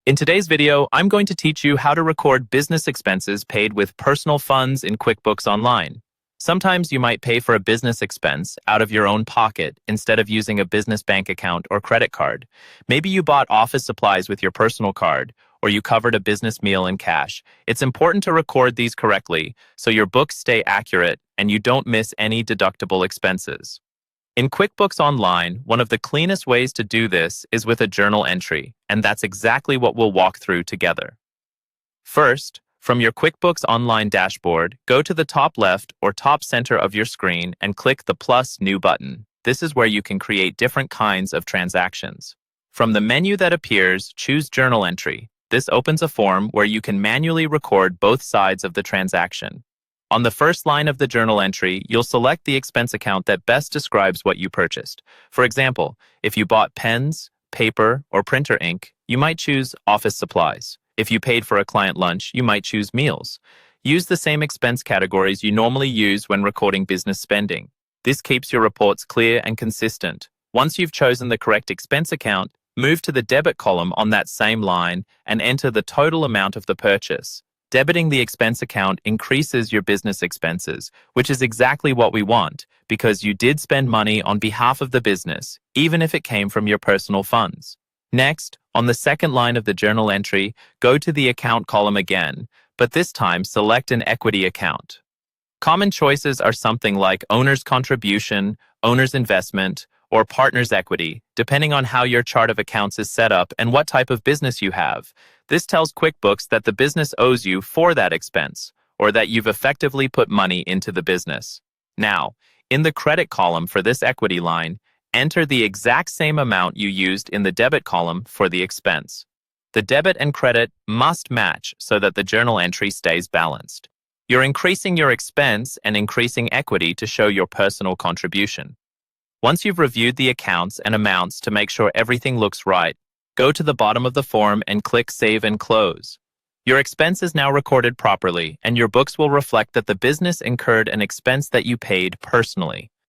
In today's video, I'm going to teach you how to record business expenses paid with personal funds in QuickBooks Online. Sometimes you might pay for a business expense out of your own pocket instead of using a business bank account or credit card. Maybe you bought office supplies with your personal card, or you covered a business meal in cash. It's important to record these correctly so your books stay accurate and you don't miss any deductible expenses. In QuickBooks Online, one of the cleanest ways to do this is with a journal entry, and that's exactly what we'll walk through together. First, from your QuickBooks Online dashboard, go to the top left or top center of your screen and click the plus New button. This is where you can create different kinds of transactions. From the menu that appears, choose Journal Entry. This opens a form where you can manually record both sides of the transaction. On the first line of the journal entry, you'll select the expense account that best describes what you purchased. For example, if you bought pens, paper, or printer ink, you might choose office supplies. If you paid for a client lunch, you might choose meals. Use the same expense categories you normally use when recording business spending. This keeps your reports clear and consistent. Once you've chosen the correct expense account, move to the debit column on that same line and enter the total amount of the purchase. Debiting the expense account increases your business expenses, which is exactly what we want, because you did spend money on behalf of the business, even if it came from your personal funds. Next, on the second line of the journal entry, go to the account column again, but this time select an equity account. Common choices are something like owner's contribution, owner's investment, or partner's equity, depending on how your chart of accounts is set up and what type of business you have. This tells QuickBooks that the business owes you for that expense, or that you've effectively put money into the business. Now, in the credit column for this equity line, enter the exact same amount you used in the debit column for the expense. The debit and credit must match so that the journal entry stays balanced. You're increasing your expense and increasing equity to show your personal contribution. Once you've reviewed the accounts and amounts to make sure everything looks right, go to the bottom of the form and click Save and Close. Your expense is now recorded properly, and your books will reflect that the business incurred an expense that you paid personally.